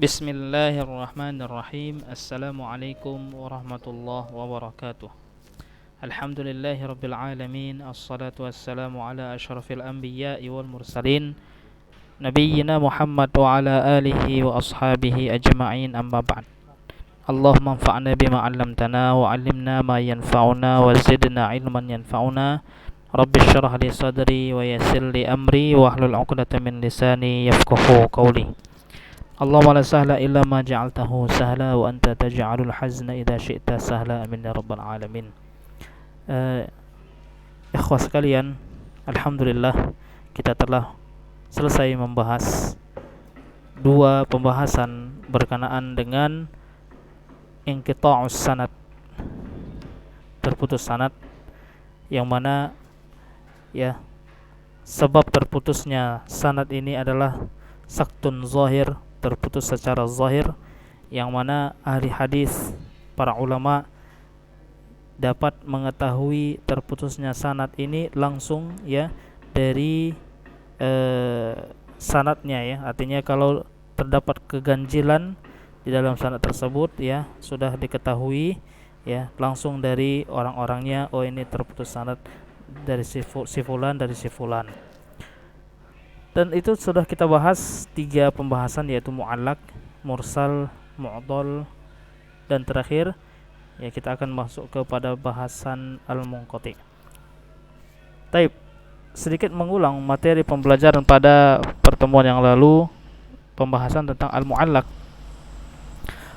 Bismillahirrahmanirrahim. Assalamualaikum warahmatullahi wabarakatuh. Alhamdulillahirabbil alamin. Assalatu wassalamu ala asyrafil anbiya'i wal mursalin nabiyyina Muhammad wa ala alihi wa ashabihi ajma'in, amma ba'd. Allahumma anfa'na bima 'allamtana wa 'allimna ma yanfa'una wa zidna 'ilman yanfa'una. Rabbi shrah li sadri wa yassir li amri wa hlul 'uqdatam min lisani yafqahu qawli. Allahumma la sahla illa ma ja'altahu sahla wa anta taj'alul hazna idza syi'ta sahla, amin ya rabbal alamin. Ikhwah sekalian, alhamdulillah kita telah selesai membahas dua pembahasan berkenaan dengan inqita'us sanad, terputus sanad, yang mana ya sebab terputusnya sanad ini adalah saktun zahir, terputus secara zahir, yang mana ahli hadis, para ulama dapat mengetahui terputusnya sanad ini langsung ya dari sanadnya ya. Artinya kalau terdapat keganjilan di dalam sanad tersebut ya sudah diketahui ya langsung dari orang-orangnya, oh ini terputus sanad dari si fulan, dari si fulan. Dan itu sudah kita bahas 3 pembahasan, yaitu mu'allaq, mursal, mu'dhal, dan terakhir ya kita akan masuk kepada bahasan al-munqati'. Taib, sedikit mengulang materi pembelajaran pada pertemuan yang lalu, pembahasan tentang al-mu'allaq.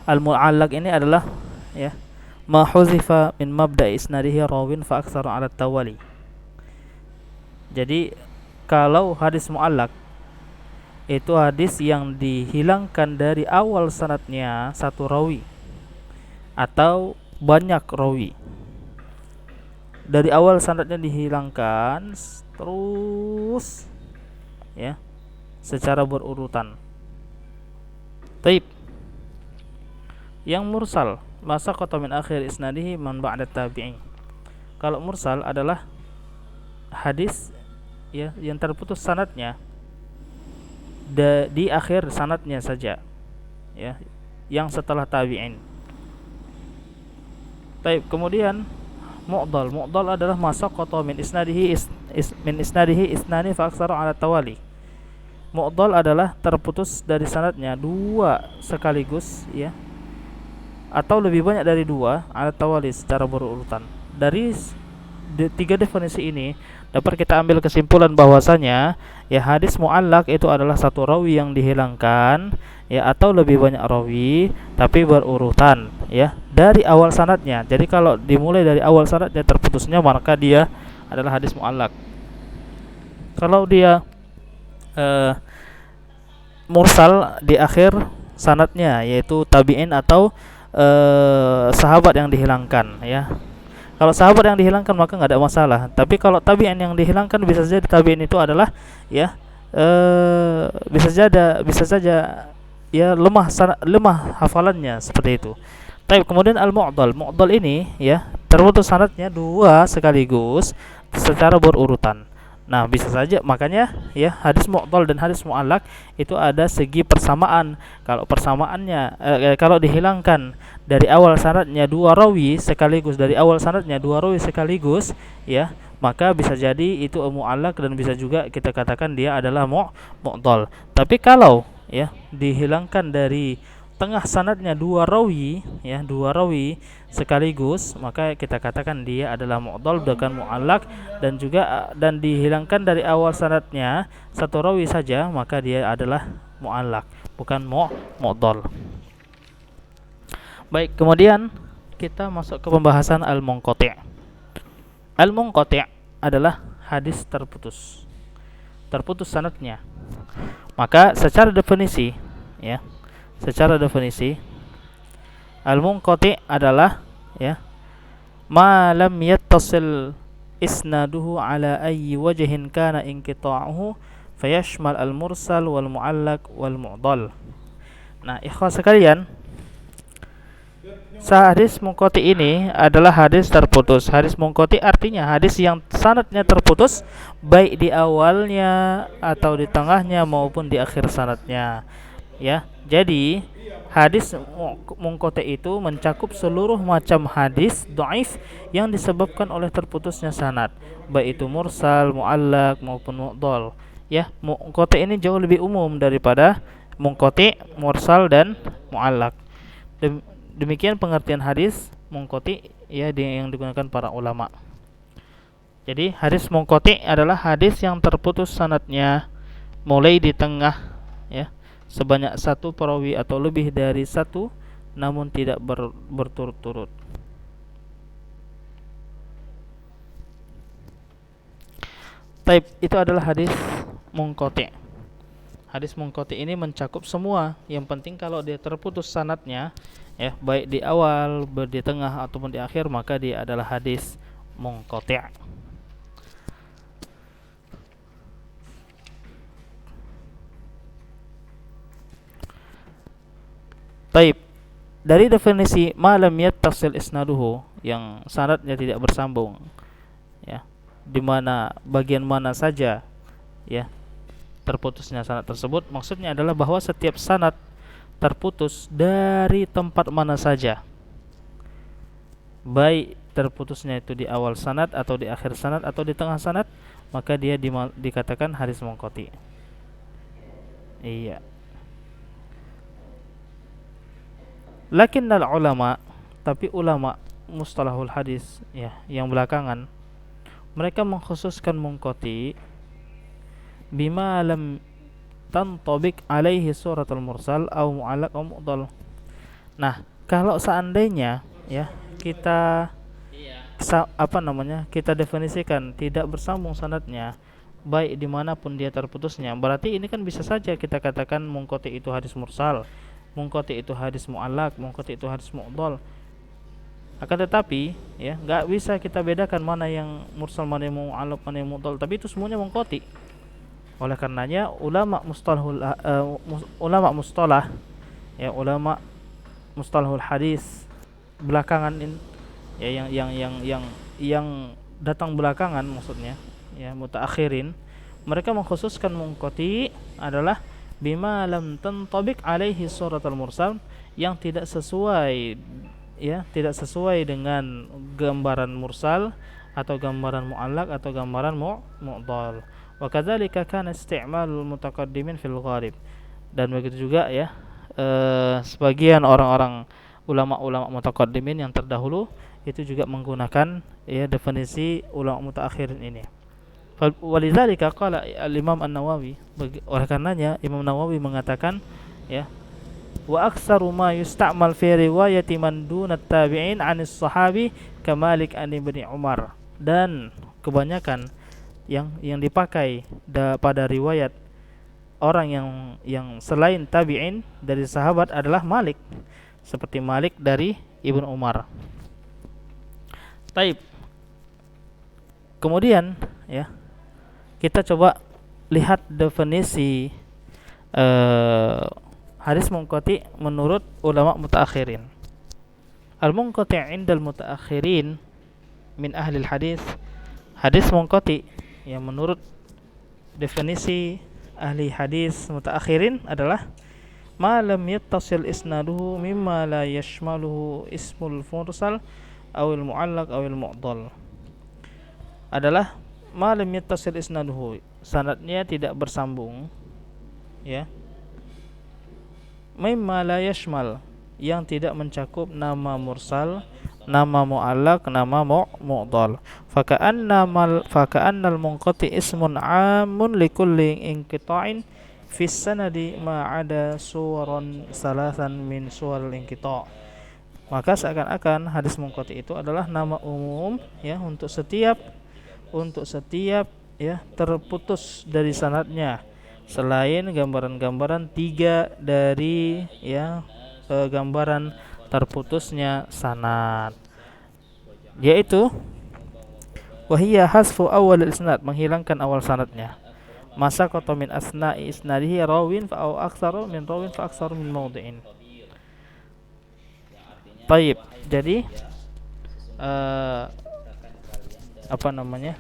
Al-mu'allaq ini adalah ya ma huzifa min mabda'i isnadihi rawin fa aktsaru 'ala tawali. Jadi kalau hadis mu'allaq itu hadis yang dihilangkan dari awal sanadnya satu rawi atau banyak rawi. Dari awal sanadnya dihilangkan terus ya secara berurutan. Taib. Yang mursal, masa qata min akhir isnadihi man ba'da tabi'in. Kalau mursal adalah hadis ya yang terputus sanadnya di akhir sanadnya saja ya, yang setelah tabi'in. Baik, kemudian mu'dhal. Mu'dhal adalah masaqata min isnadihi isnani fa aktsaru 'ala tawali. Mu'dhal adalah terputus dari sanadnya 2 sekaligus ya, atau lebih banyak dari 2 'ala tawali secara berurutan. Dari 3 definisi ini dapat kita ambil kesimpulan bahwasanya ya hadis mu'allaq itu adalah satu rawi yang dihilangkan ya, atau lebih banyak rawi tapi berurutan ya dari awal sanadnya. Jadi kalau dimulai dari awal sanadnya terputusnya, maka dia adalah hadis mu'allaq. Kalau dia mursal di akhir sanadnya, yaitu tabi'in atau sahabat yang dihilangkan ya. Kalau sahabat yang dihilangkan maka nggak ada masalah. Tapi kalau tabi'in yang dihilangkan, bisa saja tabi'in itu adalah ya bisa saja ya lemah hafalannya, seperti itu. Tapi kemudian al-mu'dhal. Mu'dhal ini ya terputus sanadnya 2 sekaligus secara berurutan. Nah, bisa saja, makanya ya hadis mu'dhal dan hadis mu'allaq itu ada segi persamaan. Kalau persamaannya kalau dihilangkan dari awal sanadnya 2 rawi sekaligus, dari awal sanadnya 2 rawi sekaligus ya, maka bisa jadi itu mu'allaq dan bisa juga kita katakan dia adalah mu'dhal. Tapi kalau ya dihilangkan dari tengah sanadnya 2 rawi ya, 2 rawi sekaligus, maka kita katakan dia adalah mu'dhal, bukan mu'allaq. Dan dihilangkan dari awal sanadnya 1 rawi saja, maka dia adalah mu'allaq, bukan mu'dhal. Baik, kemudian kita masuk ke pembahasan al-munqati'. Al-munqati' adalah hadis terputus sanadnya. Maka secara definisi ya, al-munqati' adalah ya ma lam yattasil isnaduhu ala ayyi wajhin kana inqita'uhu fayashmal al-mursal wal mu'allaq wal mu'dhal. Nah, ikhwah sekalian, hadis munqati ini adalah hadis terputus. Hadis munqati artinya hadis yang sanadnya terputus baik di awalnya atau di tengahnya maupun di akhir sanadnya. Ya, jadi hadis munqati itu mencakup seluruh macam hadis dhaif yang disebabkan oleh terputusnya sanad, baik itu mursal, muallaq maupun mu'dhal. Ya, munqati ini jauh lebih umum daripada munqati, mursal dan muallaq. Demikian pengertian hadis munqati ya yang digunakan para ulama. Jadi hadis munqati adalah hadis yang terputus sanadnya mulai di tengah, ya, sebanyak satu perawi atau lebih dari satu, namun tidak berturut-turut. Taib, itu adalah hadis munqati. Hadis munqati ini mencakup semua. Yang penting kalau dia terputus sanadnya, ya, baik di awal, di tengah ataupun di akhir, maka dia adalah hadis munqati'. Taib, dari definisi malam yattasil isnaduhu, yang sanadnya tidak bersambung, ya, di mana bagian mana saja, ya, terputusnya sanad tersebut, maksudnya adalah bahwa setiap sanad terputus dari tempat mana saja, baik terputusnya itu di awal sanad atau di akhir sanad atau di tengah sanad, maka dia dikatakan hadis munqati. Iya. Lakinnal ulama, tapi ulama mustalahul hadis, ya, yang belakangan, mereka mengkhususkan munqati bima lam tantabik alaihi suratul mursal au mu'allaq au mu'dhal. Nah, kalau seandainya, ya, kita kita definisikan tidak bersambung sanadnya, baik dimanapun dia terputusnya, berarti ini kan bisa saja kita katakan munqati itu hadis mursal, munqati itu hadis mu'allaq, munqati itu hadis mu'dhal. Akan tetapi, ya, nggak bisa kita bedakan mana yang mursal, mana yang mu'allaq, mana yang mu'dhal, tapi itu semuanya munqati. Oleh karenanya ulama mustalah, ya, ulama mustalahul hadis belakangan ini, ya, yang datang belakangan, maksudnya, ya, mutaakhirin, mereka mengkhususkan munqati adalah bima lam tantabik alaihi suratul mursal, yang tidak sesuai, ya, tidak sesuai dengan gambaran mursal atau gambaran mu'allaq atau gambaran mu'dhal. Wa kadzalika kana isti'malul mutaqaddimin fil gharib. Dan begitu juga, ya, sebagian orang-orang ulama-ulama mutaqaddimin yang terdahulu itu juga menggunakan, ya, definisi ulama mutaakhirin ini. Walidzalika qala al-Imam An-Nawawi, oleh karenanya Imam Nawawi mengatakan, ya, wa aktsaru ma yusta'mal fi riwayati man dunat tabi'in 'anis sahabi kamalik an ibni Umar, dan kebanyakan yang dipakai pada riwayat orang yang selain tabi'in dari sahabat adalah Malik, seperti Malik dari Ibnu Umar. Taib. Kemudian, ya, kita coba lihat definisi hadis munqati menurut ulama mutaakhirin. Al-munqati 'indal mutaakhirin min ahli hadis, hadis munqati yang menurut definisi ahli hadis mutaakhirin adalah ma lam yattasil isnaduhu mimma la yashmaluhu ismul mursal awil mu'allaq awil mu'dhal. Adalah ma lam yattasil isnaduhu, sanadnya tidak bersambung, ya, mimma la yashmal, yang tidak mencakup nama mursal, nama mu'allaq, nama mu'dhal. Faka'annal munqati ismun 'amun likulli inqita'in fis sanadi ma 'ada suwaran salasan min suwaril inqita'. Maka seakan-akan hadis munqati itu adalah nama umum, ya, untuk setiap ya, terputus dari sanadnya, selain gambaran-gambaran tiga dari, ya, gambaran terputusnya sanad, yaitu wahiyya hasfu awal isnad, menghilangkan awal sanadnya, masa qata min asna'i isnadihi rawin fa aw aktsaru min rawin fa aktsaru min mawdi'in. Baik, jadi apa namanya,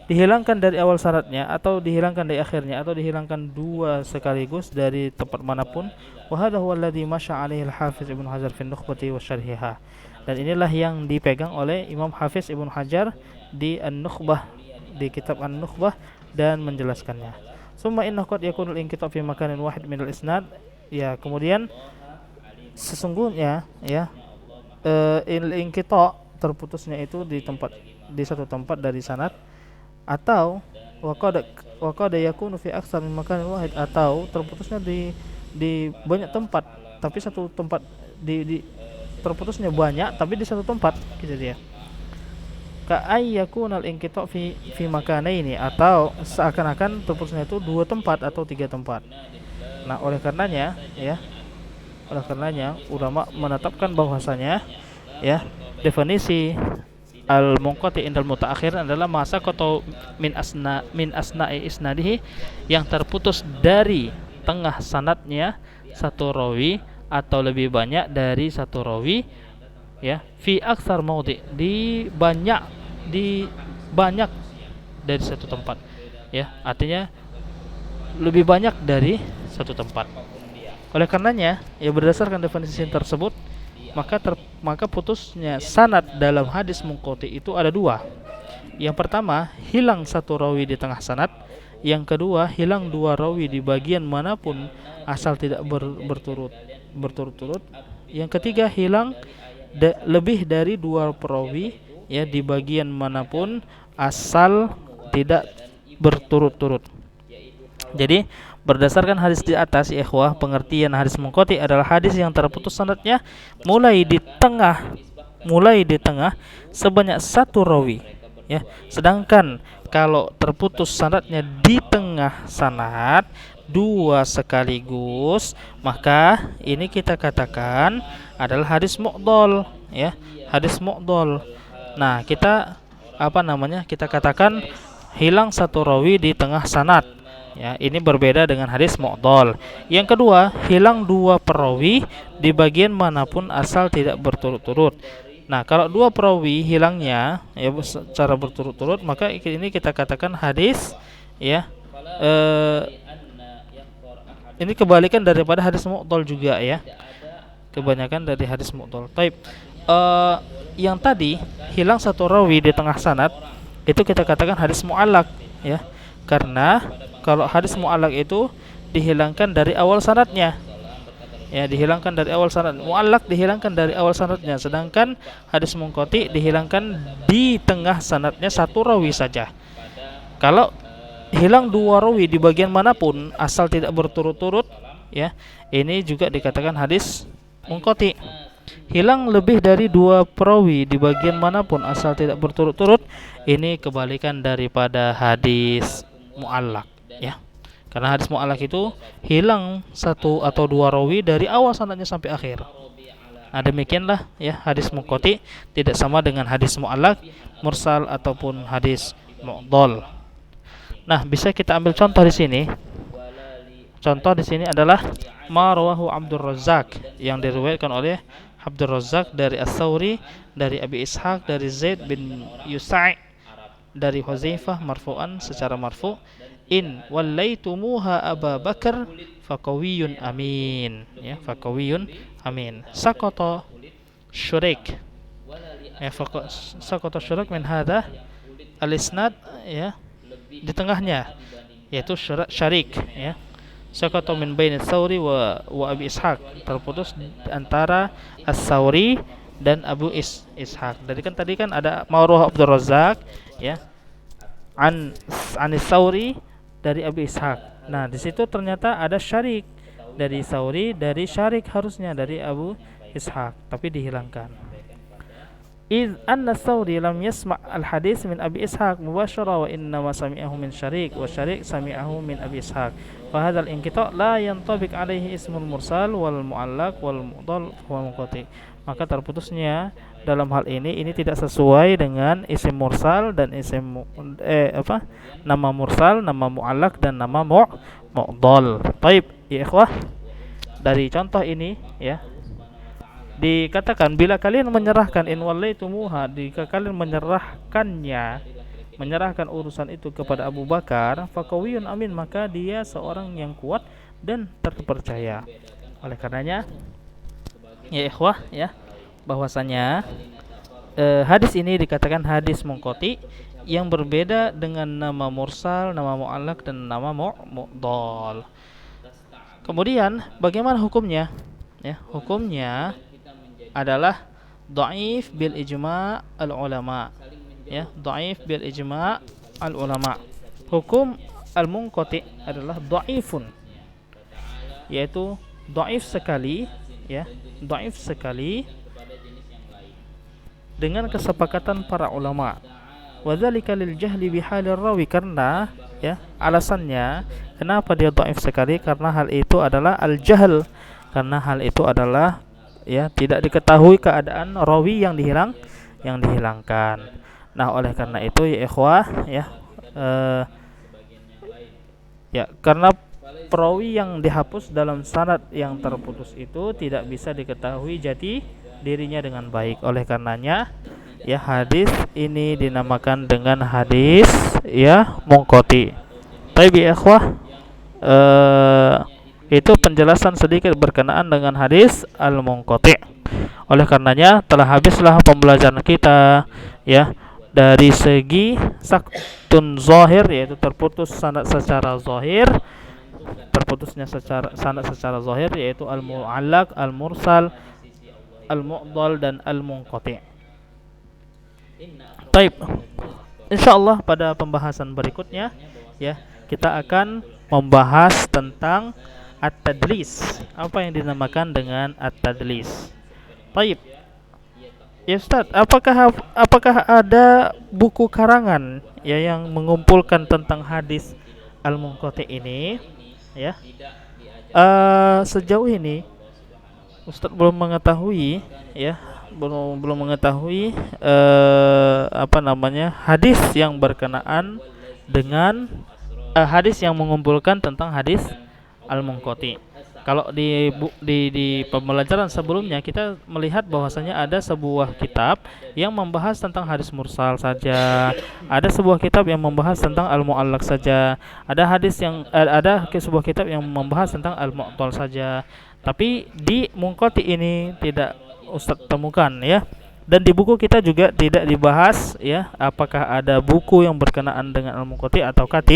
dihilangkan dari awal syaratnya atau dihilangkan dari akhirnya atau dihilangkan dua sekaligus dari tempat manapun. Wa hadha huwa alladhi masya 'alaihi al-Hafiz Ibnu Hajar fi Nukhbati wa Syarhiha. Dan inilah yang dipegang oleh Imam Hafiz Ibnu Hajar di An-Nukhbah, di kitab An-Nukhbah, dan menjelaskannya. Summa inna qad yakunu al-inqita' fi makanin wahid min al-isnad. Ya, kemudian sesungguhnya ya inqita' terputusnya itu di satu tempat dari sanad, atau waqada yakunu fi aktsar min makanin wahid, atau terputusnya di banyak tempat tapi satu tempat di terputusnya banyak tapi di satu tempat gitu dia. Ka ayyakunal inqita' fi makanaini, atau seakan-akan terputusnya itu dua tempat atau tiga tempat. Nah, oleh karenanya ulama menetapkan bahwasanya ya definisi al-munqati indal mutaakhir adalah masa qata min asna'i isnadihi, yang terputus dari tengah sanadnya satu rawi atau lebih banyak dari satu rawi, ya, fi aktsar maudhi, di banyak dari satu tempat, ya, artinya lebih banyak dari satu tempat. Oleh karenanya, ya, berdasarkan definisi tersebut, maka putusnya sanad dalam hadis munqati itu ada dua. Yang pertama, hilang satu rawi di tengah sanad. Yang kedua, hilang dua rawi di bagian manapun asal tidak berturut-turut. Yang ketiga, hilang lebih dari dua perawi, ya, di bagian manapun asal tidak berturut-turut. Jadi berdasarkan hadis di atas, ya ikhwah, pengertian hadis munqati adalah hadis yang terputus sanadnya mulai di tengah sebanyak satu rawi, ya. Sedangkan kalau terputus sanadnya di tengah sanad dua sekaligus, maka ini kita katakan adalah hadis mu'dhal, ya, hadis mu'dhal. Nah, kita katakan hilang satu rawi di tengah sanad. Ya, ini berbeda dengan hadis mu'dhal. Yang kedua, hilang dua perawi di bagian manapun asal tidak berturut-turut. Nah, kalau dua perawi hilangnya, ya, secara berturut-turut, maka ini kita katakan hadis, ya, ini kebalikan daripada hadis mu'dhal juga, ya. Kebanyakan dari hadis mu'dhal. Taib. Yang tadi hilang satu rawi di tengah sanad itu kita katakan hadis mu'allaq, ya. Karena kalau hadis mu'allaq itu dihilangkan dari awal sanadnya, ya, dihilangkan dari awal sanad. Mu'allaq dihilangkan dari awal sanadnya, sedangkan hadis munqati dihilangkan di tengah sanadnya satu rawi saja. Kalau hilang dua rawi di bagian manapun asal tidak berturut-turut, ya, ini juga dikatakan hadis munqati. Hilang lebih dari dua perawi di bagian manapun asal tidak berturut-turut, ini kebalikan daripada hadis mu'allaq, ya. Karena hadis mu'allaq itu hilang satu atau dua rawi dari awal sanadnya sampai akhir. Nah, demikianlah, ya, hadis munqati tidak sama dengan hadis mu'allaq, mursal ataupun hadis mu'dhal. Nah, bisa kita ambil contoh di sini. Contoh di sini adalah ma rawahu Abdur Razzaq, yang diriwayatkan oleh Abdur Razzaq dari As-Sauri, dari Abi Ishaq, dari Zaid bin Yusai', dari Huzaifah marfu'an secara marfu', in wallaitumuha Aba Bakar faqawiyyun amin, ya, faqawiyyun amin. Saqata syurik, ya, saqata syurik min hadha al-isnad, ya, di tengahnya yaitu syarik, ya. Saqata min baini As-Sauri wa Abi Ishaq, terputus antara As-Sauri dan Abu Ishaq. Tadi kan ada Ma'ruh Abdur Razzaq, ya, Anis Sauri dari Abi Ishaq. Nah, di situ ternyata ada syarik dari Sauri, dari syarik harusnya dari Abu Ishaq, tapi dihilangkan. Iz anna Sauri lam yasma' al-hadis min Abi Ishaq mubashara wa innama sami'ahu min syarik wa syarik sami'ahu min Abi Ishaq. Fa hadzal inqita' la yantabiq alaihi ismul mursal wal mu'allaq wal mu'dhal wa munqati. Maka terputusnya dalam hal ini tidak sesuai dengan isim mursal dan nama mursal, nama mu'allaq dan nama mu'dhal. Baik, ya ikhwah, dari contoh ini, ya, dikatakan bila kalian menyerahkan in wallaitumuha, jika kalian menyerahkannya, menyerahkan urusan itu kepada Abu Bakar, faqawiyun amin, maka dia seorang yang kuat dan terpercaya. Oleh karenanya ya ikhwah ya, bahwasanya hadis ini dikatakan hadis munqati yang berbeda dengan nama mursal, nama mu'allaq dan nama mu'dhal. Kemudian bagaimana hukumnya? Ya, hukumnya adalah dhaif bil ijma' al ulama. Ya, dhaif bil ijma' al ulama. Hukum al munqati adalah dhaifun, yaitu dhaif sekali, ya, dhaif sekali dengan kesepakatan para ulama. Wadzalika lil jahli bihalir rawi, karena ya alasannya kenapa dia dhaif sekali, karena hal itu adalah al jahl, karena hal itu adalah ya tidak diketahui keadaan rawi yang dihilangkan. Nah, oleh karena itu ya ikhwah ya ya karena perawi yang dihapus dalam sanad yang terputus itu tidak bisa diketahui jati dirinya dengan baik. Oleh karenanya ya hadis ini dinamakan dengan hadis ya munqati. Baik ya ikhwah, itu penjelasan sedikit berkenaan dengan hadis al-munqati. Oleh karenanya telah habislah pembelajaran kita ya dari segi saktun zahir, yaitu terputus sanad secara zahir, terputusnya sanad secara zahir, yaitu al-mu'allaq, al-mursal, al-mu'dhal dan al-munqati. Baik, insyaallah pada pembahasan berikutnya ya kita akan membahas tentang at-tadlis. Apa yang dinamakan dengan at-tadlis? Baik. Ya Ustaz, apakah ada buku karangan ya yang mengumpulkan tentang hadis al-munqati ini? Ya. Sejauh ini Ustaz belum mengetahui ya, belum mengetahui hadis yang berkenaan dengan hadis yang mengumpulkan tentang hadis al-munqati. Kalau di pembelajaran sebelumnya kita melihat bahwasanya ada sebuah kitab yang membahas tentang hadis mursal saja, ada sebuah kitab yang membahas tentang al-mu'allaq saja, ada sebuah kitab yang membahas tentang al-mu'dhal saja. Tapi di munqati ini tidak Ustaz temukan ya. Dan di buku kita juga tidak dibahas ya, apakah ada buku yang berkenaan dengan al-munqati ataukah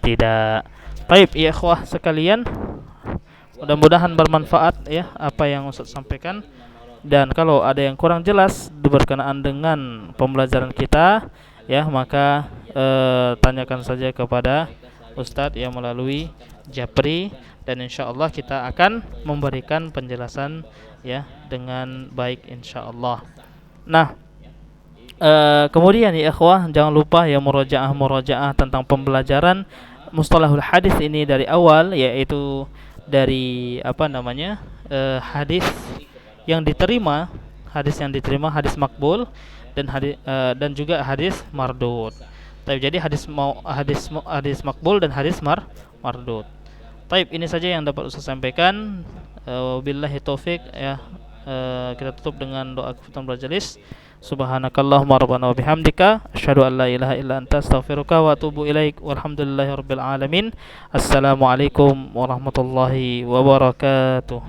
tidak. Baik ya ikhwah sekalian, mudah-mudahan bermanfaat ya apa yang Ustaz sampaikan. Dan kalau ada yang kurang jelas berkenaan dengan pembelajaran kita ya, maka tanyakan saja kepada Ustaz yang melalui Japri, dan insyaallah kita akan memberikan penjelasan ya dengan baik insyaallah. Nah, kemudian ya ikhwah, jangan lupa ya murojaah tentang pembelajaran mustalahul hadis ini dari awal, yaitu dari hadis yang diterima, hadis makbul, dan juga hadis mardud. Jadi hadis makbul dan hadis mardud. Taib, ini saja yang dapat Ustaz sampaikan. Wabillahi taufik ya. Kita tutup dengan doa kefutuhan majelis. Subhanakallahumma rabbana wa bihamdika asyhadu an la ilaha illa anta astaghfiruka wa atubu ilaik. Walhamdulillahirabbil alamin. Assalamualaikum warahmatullahi wabarakatuh.